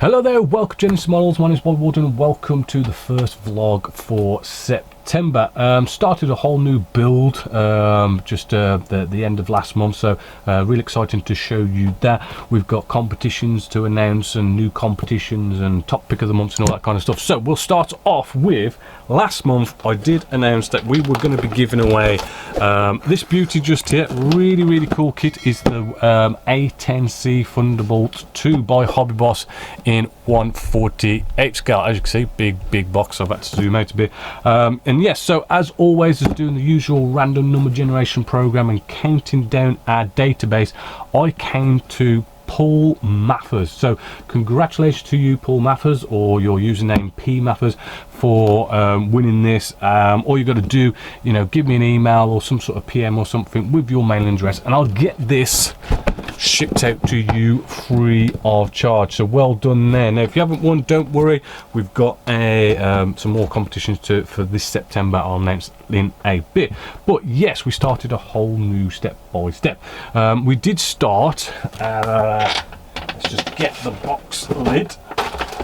Hello there, welcome to Genessis Models. My name is Bob Warden and welcome to the first vlog for September. Started a whole new build just the end of last month, so really exciting to show you that. We've got competitions to announce and new competitions and top pick of the month and all that kind of stuff. So we'll start off with last month. I did announce that we were going to be giving away this beauty just here. Really cool kit is the A10C Thunderbolt 2 by Hobby Boss in 1/48 scale. As you can see, big box. I've had to zoom out a bit. And yes, so as always, is doing the usual random number generation program and counting down our database. I came to Paul Mathers, so congratulations to you, Paul Mathers, or your username P Mathers, for winning this. All you got to do, give me an email or some sort of PM or something with your mailing address, and I'll get this shipped out to you free of charge. So well done there. Now if you haven't won, don't worry, we've got some more competitions for this September. I'll announce in a bit, but yes, we started a whole new step by step. We did start let's just get the box lid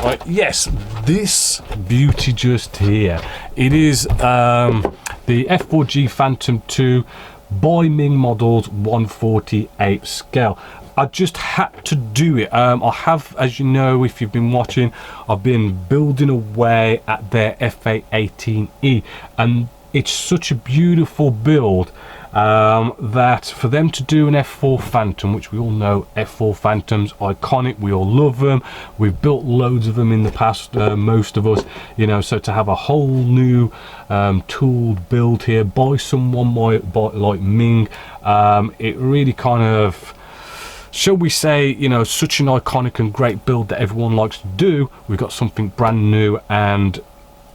right. Yes, this beauty just here, it is the F4G Phantom 2 by Ming Models 1/48 scale. I just had to do it. I have, as you know, if you've been watching, I've been building away at their FA18E, and it's such a beautiful build that for them to do an F4 Phantom, which we all know F4 Phantoms, iconic, we all love them, we've built loads of them in the past, most of us, so to have a whole new tooled build here by someone like Ming, it really kind of, shall we say, such an iconic and great build that everyone likes to do. We've got something brand new, and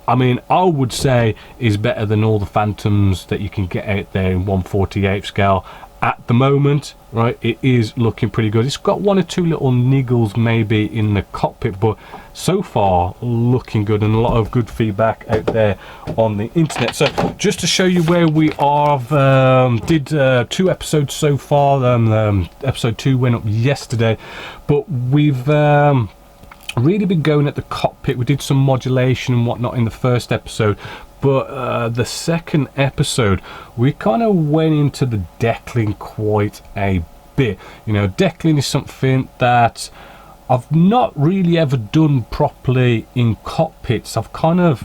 I mean, I would say is better than all the Phantoms that you can get out there in 1/48 scale at the moment, right? It is looking pretty good. It's got one or two little niggles maybe in the cockpit, but so far looking good, and a lot of good feedback out there on the internet. So just to show you where we are, I've did 2 episodes so far. Episode 2 went up yesterday, but we've really been going at the cockpit. We did some modulation and whatnot in the first episode, but the second episode we kind of went into the deckling quite a bit. Deckling is something that I've not really ever done properly in cockpits. I've kind of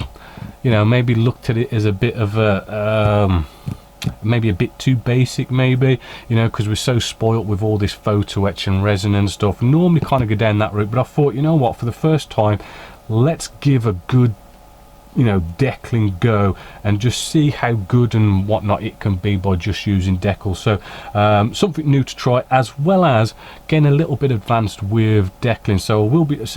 maybe looked at it as a bit of a maybe a bit too basic, maybe, because we're so spoilt with all this photo etch and resin and stuff. Normally kind of go down that route, but I thought, what, for the first time, let's give a good deckling go and just see how good and whatnot it can be by just using decals. So something new to try, as well as getting a little bit advanced with deckling. So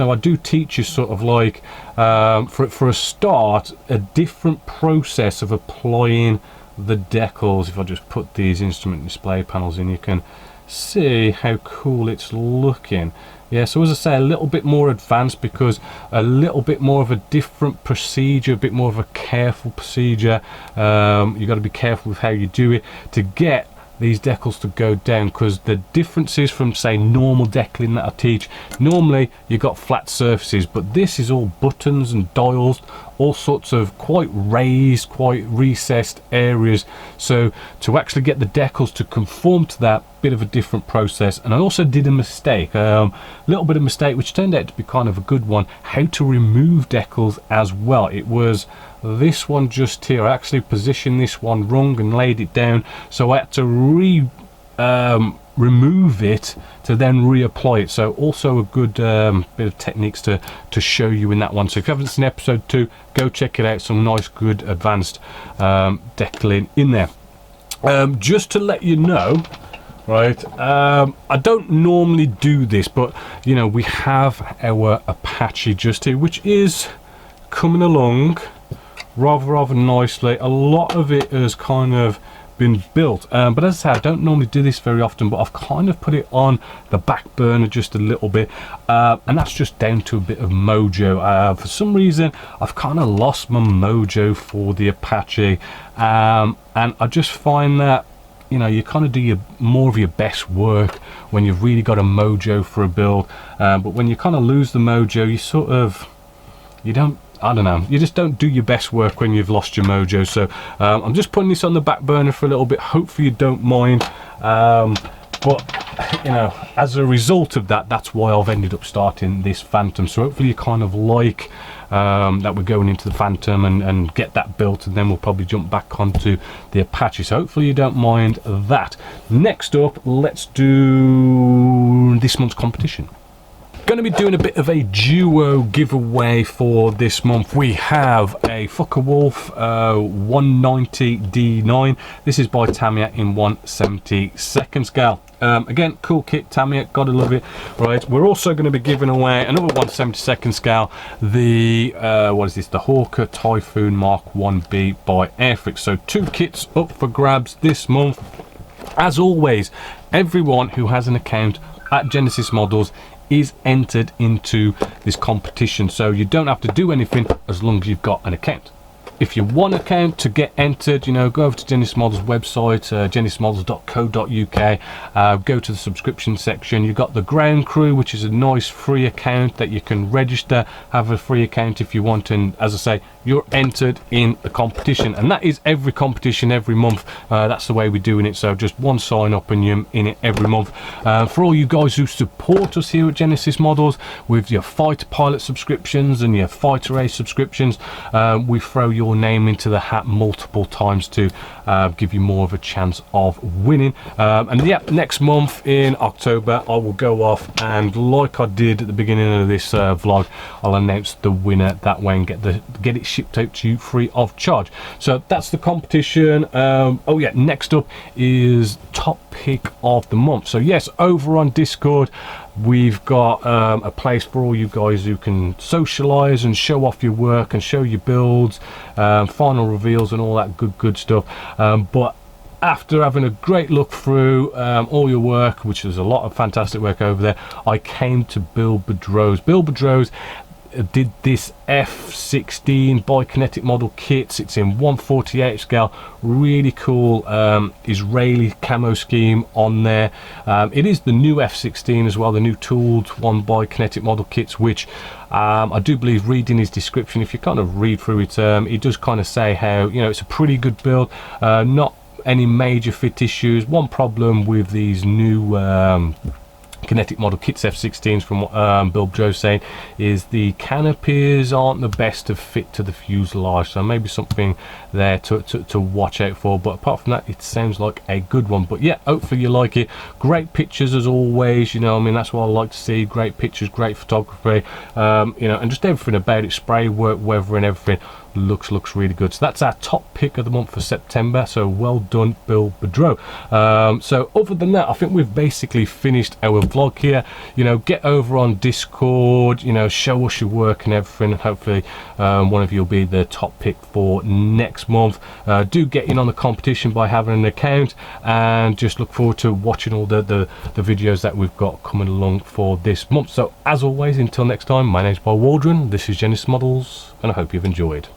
I do teach you sort of like for a start, a different process of applying the decals. If I just put these instrument display panels in, you can see how cool it's looking. Yeah, so as I say, a little bit more advanced, because a little bit more of a different procedure, a bit more of a careful procedure. You got to be careful with how you do it to get these decals to go down, because the differences from, say, normal deckling that I teach, normally you got flat surfaces, but this is all buttons and dials, all sorts of quite raised, quite recessed areas. So to actually get the decals to conform to that, bit of a different process. And I also did a mistake, a little bit of mistake, which turned out to be kind of a good one, how to remove decals as well. It was this one just here. I actually positioned this one wrong and laid it down, so I had to remove it to then reapply it. So also a good bit of techniques to show you in that one. So if you haven't seen episode 2, go check it out. Some nice good advanced deckling in there. Just to let you know, right, I don't normally do this, but we have our Apache just here, which is coming along rather nicely. A lot of it has kind of been built, but as I said, I don't normally do this very often, but I've kind of put it on the back burner just a little bit, and that's just down to a bit of mojo. For some reason I've kind of lost my mojo for the Apache, and I just find that you know, you kind of do your more of your best work when you've really got a mojo for a build, but when you kind of lose the mojo, you sort of, you don't, I don't know, you just don't do your best work when you've lost your mojo. So I'm just putting this on the back burner for a little bit. Hopefully you don't mind, but you know, as a result of that, that's why I've ended up starting this Phantom. So hopefully you kind of like that we're going into the Phantom and get that built, and then we'll probably jump back onto the Apache. So hopefully you don't mind that. Next up, let's do this month's competition. Going to be doing a bit of a duo giveaway for this month. We have a Focke-Wulf 190 D9. This is by Tamiya in 1/72 scale. Again, cool kit, Tamiya, gotta love it. Right, we're also going to be giving away another 1/72 scale, the what is this, the Hawker Typhoon Mark 1B by Airfix. So 2 kits up for grabs this month. As always, everyone who has an account at Genessis Models is entered into this competition, so you don't have to do anything as long as you've got an account. If you want an account to get entered, you know, go over to Genessis Models website, genesismodels.co.uk, go to the subscription section. You've got the Ground Crew, which is a nice free account that you can register, have a free account if you want, and as I say, you're entered in the competition, and that is every competition every month. That's the way we're doing it, so just one sign up and you're in it every month. For all you guys who support us here at Genessis Models with your Fighter Pilot subscriptions and your Fighter Ace subscriptions, we throw your name into the hat multiple times to give you more of a chance of winning. And yeah, next month in October I will go off, and like I did at the beginning of this vlog, I'll announce the winner that way and get it shipped out to you free of charge. So that's the competition. Oh yeah, next up is top pick of the month. So yes, over on Discord we've got a place for all you guys who can socialize and show off your work and show your builds, final reveals and all that good stuff. But after having a great look through all your work, which is a lot of fantastic work over there, I came to Bill Bedrose. Bill Bedrose did this F16 by Kinetic Model kits. It's in 1/48 scale, really cool Israeli camo scheme on there. It is the new F16 as well, the new tooled one by Kinetic Model kits, which I do believe, reading his description, if you kind of read through it, he does kind of say how, you know, it's a pretty good build, not any major fit issues. One problem with these new Kinetic Model kits F16s from what Bill Joe's saying is the canopies aren't the best of fit to the fuselage, so maybe something there to watch out for. But apart from that, it sounds like a good one. But yeah, hopefully you like it. Great pictures as always, you know, I mean, that's what I like to see. Great pictures, great photography, you know, and just everything about it, spray work, weather and everything looks really good. So that's our top pick of the month for September, so well done, Bill Bedroe. So other than that, I think we've basically finished our vlog here. You know, get over on Discord, you know, show us your work and everything, and hopefully one of you will be the top pick for next month. Do get in on the competition by having an account, and just look forward to watching all the videos that we've got coming along for this month. So as always, until next time, my name's Paul Waldron, this is Genessis Models, and I hope you've enjoyed.